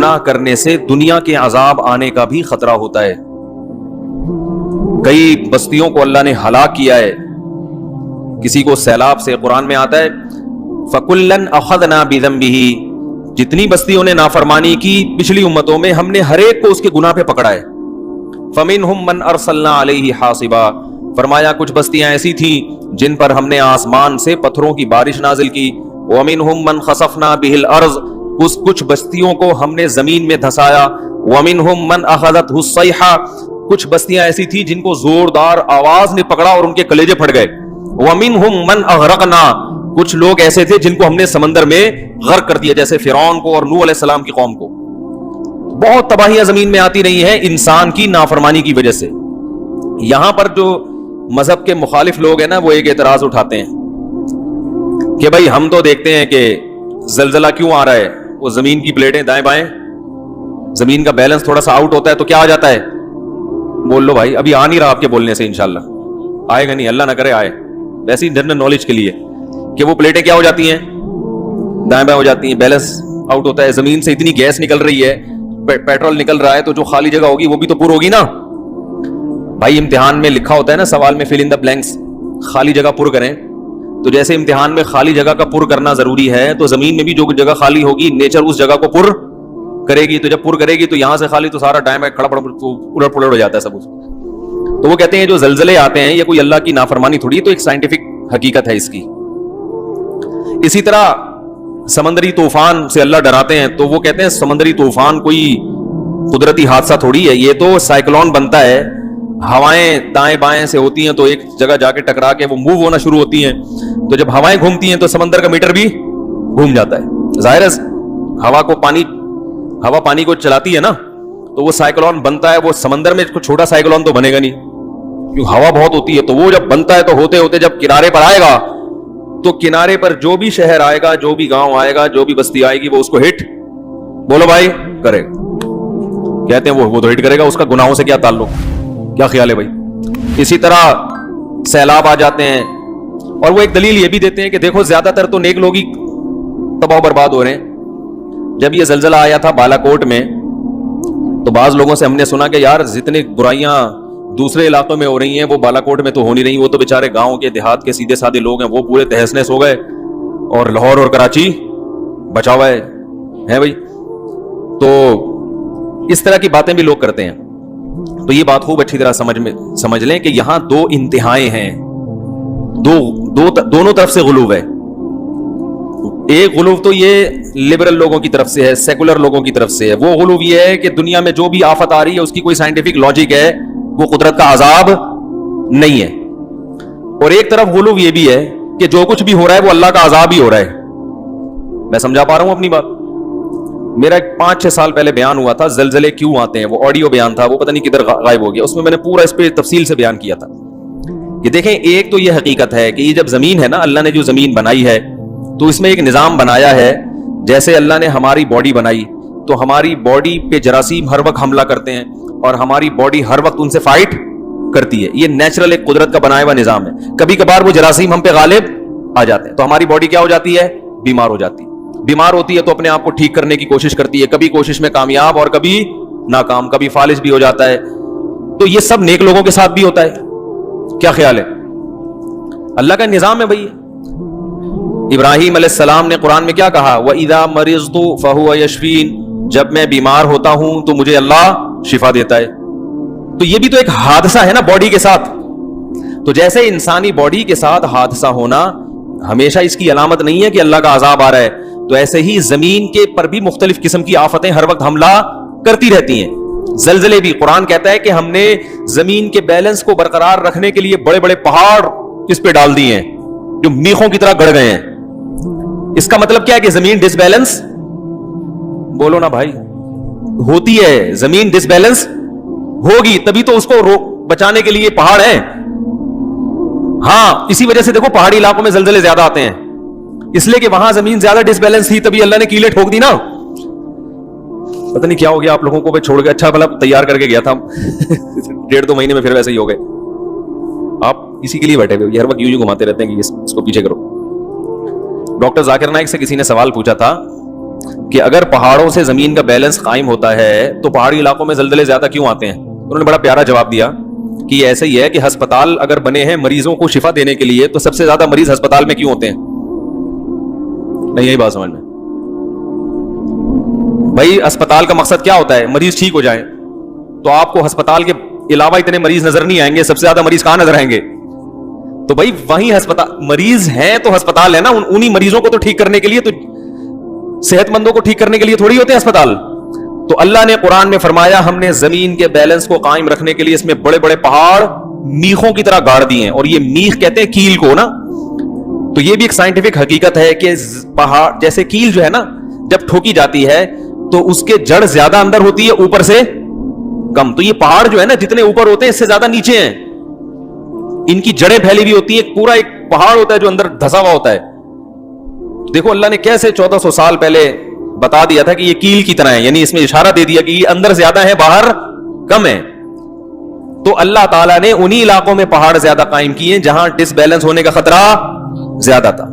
گناہ کرنے سے دنیا کے عذاب آنے کا بھی خطرہ ہوتا ہے. کئی بستیوں کو اللہ نے ہلاک کیا ہے, کسی کو سیلاب سے. قرآن میں آتا ہے فَكُلًّا أَخَذْنَا بِذَنبِهِ, جتنی بستیوں نے نافرمانی کی پچھلی امتوں میں, ہم نے ہر ایک کو اس کے گناہ پہ پکڑا ہے. فَمِنْهُمْ مَنْ أَرْسَلْنَا عَلَيْهِ حَاصِبًا, فرمایا کچھ بستیاں ایسی تھیں جن پر ہم نے آسمان سے پتھروں کی بارش نازل کی. وَمِنْهُمْ مَنْ خَسَفْنَا بِهِ الْأَرْضَ, کچھ بستیوں کو ہم نے زمین میں دھسایا. وَمِنْهُمْ مَنْ أَخَذَتْهُ الصَّيْحَةُ, کچھ بستیاں ایسی تھی جن کو زوردار آواز نے پکڑا اور ان کے کلیجے پھٹ گئے. وَمِنْهُمْ مَنْ أَغْرَقْنَا, کچھ لوگ ایسے تھے جن کو ہم نے سمندر میں غرق کر دیا, جیسے فرعون کو اور نوح علیہ السلام کی قوم کو. بہت تباہیاں زمین میں آتی رہی ہیں انسان کی نافرمانی کی وجہ سے. یہاں پر جو مذہب کے مخالف لوگ ہیں نا, وہ ایک اعتراض اٹھاتے ہیں کہ بھائی ہم تو دیکھتے ہیں کہ زلزلہ کیوں آ رہا ہے, وہ زمین کی پلیٹیں دائیں بائیں, زمین کا بیلنس تھوڑا سا آؤٹ ہوتا ہے تو کیا آ جاتا ہے. بول لو بھائی, ابھی آ نہیں رہا آپ کے بولنے سے, انشاءاللہ آئے گا نہیں, اللہ نہ کرے آئے. ویسے ہی جنرل نالج کے لیے کہ وہ پلیٹیں کیا ہو جاتی ہیں, دائیں بائیں ہو جاتی ہیں, بیلنس آؤٹ ہوتا ہے. زمین سے اتنی گیس نکل رہی ہے, پیٹرول نکل رہا ہے, تو جو خالی جگہ ہوگی وہ بھی تو پر ہوگی نا. بھائی امتحان میں لکھا ہوتا ہے نا سوال میں فل ان دا بلینکس, خالی جگہ پر کریں. تو جیسے امتحان میں خالی جگہ کا پر کرنا ضروری ہے, تو زمین میں بھی جو جگہ خالی ہوگی نیچر اس جگہ کو پر کرے گی. تو جب پر کرے گی تو یہاں سے خالی تو سارا ٹائم کھڑا الٹ پلٹ ہو جاتا ہے سب کچھ. تو وہ کہتے ہیں جو زلزلے آتے ہیں یہ کوئی اللہ کی نافرمانی تھوڑی ہے, تو ایک سائنٹیفک حقیقت ہے اس کی. اسی طرح سمندری طوفان سے اللہ ڈراتے ہیں, تو وہ کہتے ہیں سمندری طوفان کوئی قدرتی حادثہ تھوڑی ہے, یہ تو سائیکلون بنتا ہے, ہوائیں دائیں بائیں سے ہوتی ہیں تو ایک جگہ جا کے ٹکرا کے وہ موو ہونا شروع ہوتی ہیں. تو جب ہوائیں گھومتی ہیں تو سمندر کا میٹر بھی گھوم جاتا ہے. ظاہر ہے ہوا پانی کو چلاتی ہے نا, تو وہ سائیکلون بنتا ہے. وہ سمندر میں چھوٹا سائیکلون تو بنے گا نہیں, کیونکہ ہوا بہت ہوتی ہے. تو وہ جب بنتا ہے تو ہوتے ہوتے جب کنارے پر آئے گا, تو کنارے پر جو بھی شہر آئے گا, جو بھی گاؤں آئے گا, جو بھی بستی آئے گی, وہ اس کو ہٹ, بولو بھائی, کرے گا. کہتے ہیں وہ تو ہٹ کرے گا, اس کا گناہوں سے کیا تعلق, کیا خیال ہے بھائی. اسی طرح سیلاب آ جاتے ہیں, اور وہ ایک دلیل یہ بھی دیتے ہیں کہ دیکھو زیادہ تر تو نیک لوگ ہی تباہ و برباد ہو رہے ہیں. جب یہ زلزلہ آیا تھا بالا کوٹ میں, تو بعض لوگوں سے ہم نے سنا کہ یار جتنی برائیاں دوسرے علاقوں میں ہو رہی ہیں وہ بالا کوٹ میں تو ہو نہیں رہی, وہ تو بیچارے گاؤں کے دیہات کے سیدھے سادے لوگ ہیں, وہ پورے تہس نہس ہو گئے, اور لاہور اور کراچی بچا ہوا ہے بھائی. تو اس طرح کی باتیں بھی لوگ کرتے ہیں. تو یہ بات خوب اچھی طرح سمجھ لیں کہ یہاں دو انتہائیں ہیں, دونوں طرف سے غلو ہے. ایک غلو تو یہ لبرل لوگوں کی طرف سے ہے, سیکولر لوگوں کی طرف سے ہے. وہ غلو یہ ہے کہ دنیا میں جو بھی آفت آ رہی ہے اس کی کوئی سائنٹیفک لاجک ہے, وہ قدرت کا عذاب نہیں ہے. اور ایک طرف غلو یہ بھی ہے کہ جو کچھ بھی ہو رہا ہے وہ اللہ کا عذاب ہی ہو رہا ہے. میں سمجھا پا رہا ہوں اپنی بات. میرا 5-6 سال پہلے بیان ہوا تھا زلزلے کیوں آتے ہیں, وہ آڈیو بیان تھا, وہ پتہ نہیں کدھر غائب ہو گیا. اس میں میں نے پورا اس پہ تفصیل سے بیان کیا تھا کہ دیکھیں ایک تو یہ حقیقت ہے کہ یہ جب زمین ہے نا, اللہ نے جو زمین بنائی ہے تو اس میں ایک نظام بنایا ہے. جیسے اللہ نے ہماری باڈی بنائی تو ہماری باڈی پہ جراثیم ہر وقت حملہ کرتے ہیں اور ہماری باڈی ہر وقت ان سے فائٹ کرتی ہے. یہ نیچرل ایک قدرت کا بنایا ہوا نظام ہے. کبھی کبھار وہ جراثیم ہم پہ غالب آ جاتے ہیں تو ہماری باڈی کیا ہو جاتی ہے, بیمار ہو جاتی ہے. بیمار ہوتی ہے تو اپنے آپ کو ٹھیک کرنے کی کوشش کرتی ہے, کبھی کوشش میں کامیاب اور کبھی ناکام, کبھی فالج بھی ہو جاتا ہے. تو یہ سب نیک لوگوں کے ساتھ بھی ہوتا ہے. کیا خیال ہے, اللہ کا نظام ہے بھائی. ابراہیم علیہ السلام نے قرآن میں کیا کہا, وَإِذَا مَرِضْتُ فَهُوَ يَشْفِينِ, جب میں بیمار ہوتا ہوں تو مجھے اللہ شفا دیتا ہے. تو یہ بھی تو ایک حادثہ ہے نا باڈی کے ساتھ. تو جیسے انسانی باڈی کے ساتھ حادثہ ہونا ہمیشہ اس کی علامت نہیں ہے کہ اللہ کا عذاب آ رہا ہے, تو ایسے ہی زمین کے پر بھی مختلف قسم کی آفتیں ہر وقت حملہ کرتی رہتی ہیں. زلزلے بھی, قرآن کہتا ہے کہ ہم نے زمین کے بیلنس کو برقرار رکھنے کے لیے بڑے بڑے پہاڑ اس پہ ڈال دیے ہیں جو میخوں کی طرح گڑ گئے ہیں. اس کا مطلب کیا ہے کہ زمین ڈس بیلنس, بولو نا بھائی, ہوتی ہے. زمین ڈس بیلنس ہوگی تبھی تو اس کو بچانے کے لیے پہاڑ ہیں. ہاں اسی وجہ سے دیکھو پہاڑی علاقوں میں زلزلے زیادہ آتے ہیں, اس لیے کہ وہاں زمین زیادہ ڈس بیلنس تھی, تبھی اللہ نے کیلیں ٹھوک دی نا. پتہ نہیں کیا ہو گیا آپ لوگوں کو, چھوڑ کے اچھا مطلب تیار کر کے گیا تھا 1.5-2 مہینے میں پھر ویسے ہی ہو گئے. آپ اسی کے لیے بیٹھے ہوئے, ہر وقت یوں گھماتے رہتے ہیں کہ اس کو پیچھے کرو. ڈاکٹر ذاکر نائک سے کسی نے سوال پوچھا تھا کہ اگر پہاڑوں سے زمین کا بیلنس قائم ہوتا ہے تو پہاڑی علاقوں میں زلزلے زیادہ کیوں آتے ہیں؟ انہوں نے بڑا پیارا جواب دیا کہ یہ ایسا ہی ہے کہ ہسپتال اگر بنے ہیں مریضوں کو شفا دینے کے لیے تو سب سے زیادہ مریض ہسپتال میں کیوں ہوتے ہیں؟ نہیں یہی بات سمجھ میں بھائی، ہسپتال کا مقصد کیا ہوتا ہے؟ مریض ٹھیک ہو جائیں. تو آپ کو ہسپتال کے علاوہ اتنے مریض نظر نہیں آئیں گے. سب سے زیادہ مریض کہاں نظر آئیں گے؟ تو بھائی وہیں ہسپتال مریض ہیں تو ہسپتال ہے نا. انہی مریضوں کو تو ٹھیک کرنے کے لیے، تو صحت مندوں کو ٹھیک کرنے کے لیے تھوڑی ہوتے ہیں ہسپتال. تو اللہ نے قرآن میں فرمایا ہم نے زمین کے بیلنس کو قائم رکھنے کے لیے اس میں بڑے بڑے پہاڑ میخوں کی طرح گاڑ دیے ہیں. اور یہ میخ کہتے ہیں کیل کو نا. تو یہ بھی ایک سائنٹیفک حقیقت ہے کہ پہاڑ جیسے کیل جو ہے نا، جب ٹھوکی جاتی ہے تو اس کے جڑ زیادہ اندر ہوتی ہے اوپر سے کم. تو یہ پہاڑ جو ہے نا جتنے اوپر ہوتے ہیں اس سے زیادہ نیچے ہیں. ان کی جڑیں پھیلی ہوئی ہوتی ہیں. پورا ایک پہاڑ ہوتا ہے جو اندر دھسا ہوا ہوتا ہے. دیکھو اللہ نے کیسے 1400 سال پہلے بتا دیا تھا کہ یہ کیل کی طرح ہے. یعنی اس میں اشارہ دے دیا کہ یہ اندر زیادہ ہے باہر کم ہے. تو اللہ تعالیٰ نے انہی علاقوں میں پہاڑ زیادہ قائم کیے جہاں ڈس بیلنس ہونے کا خطرہ زیادہ تھا.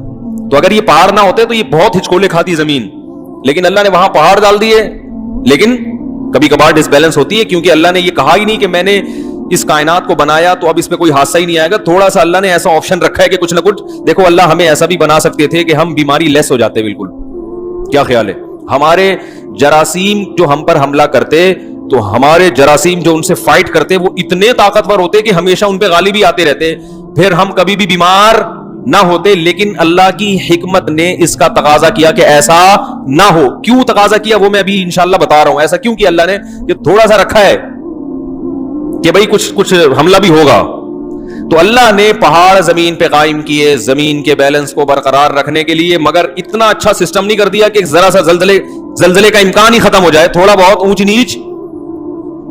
تو اگر یہ پہاڑ نہ ہوتے تو یہ بہت ہچکولے کھاتی زمین. لیکن اللہ نے وہاں پہاڑ ڈال دیے. لیکن کبھی کبھار ڈس بیلنس ہوتی ہے کیونکہ اللہ نے یہ کہا ہی نہیں کہ میں نے اس کائنات کو بنایا تو اب اس میں کوئی حادثہ ہی نہیں آئے گا. تھوڑا سا اللہ نے ایسا آپشن رکھا ہے کہ کچھ نہ کچھ. دیکھو اللہ ہمیں ایسا بھی بنا سکتے تھے کہ ہم بیماری لیس ہو جاتے. بالکل کیا خیال ہے؟ ہمارے جراثیم جو ہم پر حملہ کرتے تو ہمارے جراثیم جو ان سے فائٹ کرتے وہ اتنے طاقتور ہوتے کہ ہمیشہ ان پہ غالب ہی آتے رہتے. پھر ہم کبھی بھی بیمار نہ ہوتے. لیکن اللہ کی حکمت نے اس کا تقاضا کیا کہ ایسا نہ ہو. کیوں تقاضا کیا وہ میں ابھی انشاءاللہ بتا رہا ہوں. ایسا کیوں کیا اللہ نے کہ تھوڑا سا رکھا ہے کہ بھئی کچھ حملہ بھی ہوگا. تو اللہ نے پہاڑ زمین پہ قائم کیے زمین کے بیلنس کو برقرار رکھنے کے لیے. مگر اتنا اچھا سسٹم نہیں کر دیا کہ ذرا سا زلزلے کا امکان ہی ختم ہو جائے. تھوڑا بہت اونچ نیچ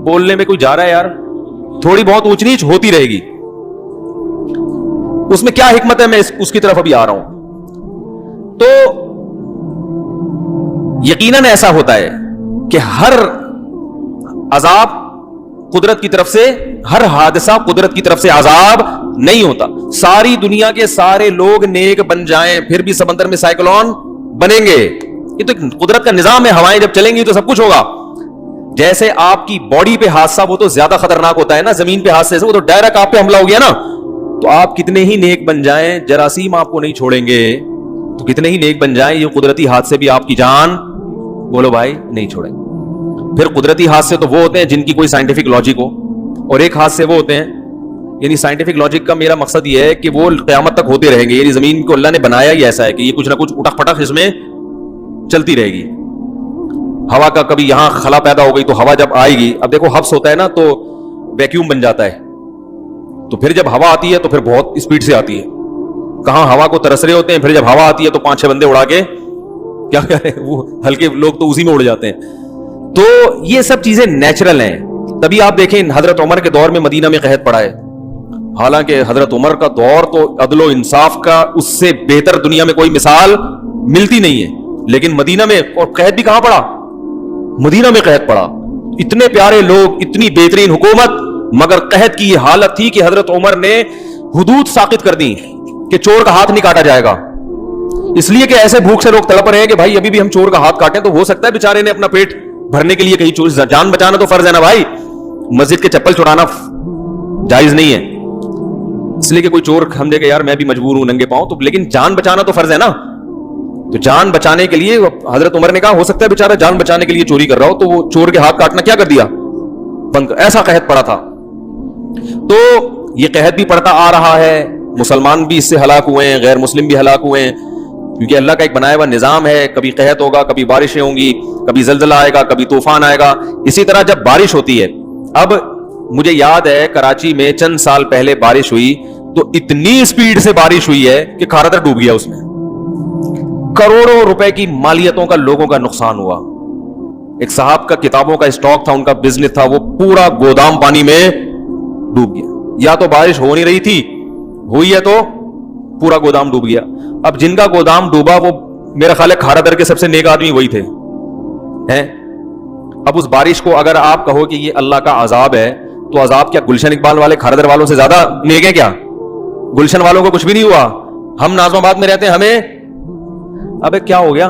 بولنے میں کوئی جا رہا ہے یار؟ تھوڑی بہت اونچ نیچ ہوتی رہے گی. اس میں کیا حکمت ہے میں اس کی طرف ابھی آ رہا ہوں. تو یقیناً ایسا ہوتا ہے کہ ہر عذاب قدرت کی طرف سے، ہر حادثہ قدرت کی طرف سے عذاب نہیں ہوتا. ساری دنیا کے سارے لوگ نیک بن جائیں پھر بھی سمندر میں سائیکلون بنیں گے. یہ تو قدرت کا نظام ہے. ہوائیں جب چلیں گی تو سب کچھ ہوگا. جیسے آپ کی باڈی پہ حادثہ وہ تو زیادہ خطرناک ہوتا ہے نا زمین پہ حادثے سے. وہ تو ڈائریکٹ آپ پہ حملہ ہو گیا نا. تو آپ کتنے ہی نیک بن جائیں جراثیم آپ کو نہیں چھوڑیں گے. تو کتنے ہی نیک بن جائیں یہ قدرتی حادثے بھی آپ کی جان بولو بھائی نہیں چھوڑیں گے. پھر قدرتی حادثے تو وہ ہوتے ہیں جن کی کوئی سائنٹیفک لاجک ہو، اور ایک حادثے وہ ہوتے ہیں یعنی سائنٹیفک لاجک کا میرا مقصد یہ ہے کہ وہ قیامت تک ہوتے رہیں گے. یعنی زمین کو اللہ نے بنایا ہی ایسا ہے کہ یہ کچھ نہ کچھ اٹک پٹک اس میں چلتی رہے گی. ہوا کا کبھی یہاں خلا پیدا ہو گئی تو ہوا جب آئے گی، اب دیکھو حبس ہوتا ہے نا تو ویکیوم بن جاتا ہے. تو پھر جب ہوا آتی ہے تو پھر بہت اسپیڈ سے آتی ہے. کہاں ہوا کو ترس رہے ہوتے ہیں، پھر جب ہوا آتی ہے تو 5-6 بندے اڑا کے کیا کریں، وہ ہلکے لوگ تو اسی میں اڑ جاتے ہیں. تو یہ سب چیزیں نیچرل ہیں. تبھی آپ دیکھیں حضرت عمر کے دور میں مدینہ میں قحط پڑا ہے. حالانکہ حضرت عمر کا دور تو عدل و انصاف کا اس سے بہتر دنیا میں کوئی مثال ملتی نہیں ہے. لیکن مدینہ میں اور قحط بھی کہاں پڑا؟ مدینہ میں قحط پڑا. اتنے پیارے لوگ، اتنی بہترین حکومت، مگر قحط کی یہ حالت تھی کہ حضرت عمر نے حدود ساقط کر دی کہ چور کا ہاتھ نہیں کاٹا جائے گا. اس لیے کہ ایسے بھوک سے لوگ تڑپ رہے ہیں کہ بھائی ابھی بھی ہم چور کا ہاتھ کاٹیں تو ہو سکتا ہے بیچارے نے اپنا پیٹ بھرنے کے لیے کہیں چور، جان بچانا تو فرض ہے نا بھائی. مسجد کے چپل چرانا جائز نہیں ہے اس لیے کہ کوئی چور سمجھے کہ یار میں بھی مجبور ہوں ننگے پاؤں. تو لیکن جان بچانا تو فرض ہے نا. تو جان بچانے کے لیے حضرت عمر نے کہا ہو سکتا ہے بیچارہ جان بچانے کے لیے چوری کر رہا ہو، تو وہ چور کے ہاتھ کاٹنا کیا کر دیا، بند. ایسا قحط پڑا تھا. تو یہ قحط بھی پڑتا آ رہا ہے. مسلمان بھی اس سے ہلاک ہوئے ہیں، غیر مسلم بھی ہلاک ہوئے ہیں. کیونکہ اللہ کا ایک بنایا ہوا نظام ہے. کبھی قحط ہوگا، کبھی بارشیں ہوں گی، کبھی زلزلہ آئے گا، کبھی طوفان آئے گا. اسی طرح جب بارش ہوتی ہے، اب مجھے یاد ہے کراچی میں چند سال پہلے بارش ہوئی تو اتنی اسپیڈ سے بارش ہوئی ہے کہ کھاراتر ڈوب گیا. اس میں کروڑوں روپے کی مالیتوں کا لوگوں کا نقصان ہوا. ایک صاحب کا کتابوں کا اسٹاک تھا، ان کا بزنس تھا، وہ پورا گودام پانی میں ڈوب گیا. یا تو بارش ہو نہیں رہی تھی، ہوئی ہے تو پورا گودام ڈوب گیا. اب جن کا گودام ڈوبا وہ میرا خیال ہے کھاراتر کے سب سے نیک آدمی وہی تھے ہیں. اب اس بارش کو اگر آپ کہو کہ یہ اللہ کا عذاب ہے تو عذاب کیا گلشن اقبال والے کھاراتر والوں سے زیادہ نیک ہے کیا؟ گلشن والوں کو کچھ بھی نہیں ہوا. ہم ناظم آباد میں رہتے ہیں، ہمیں ابے کیا ہو گیا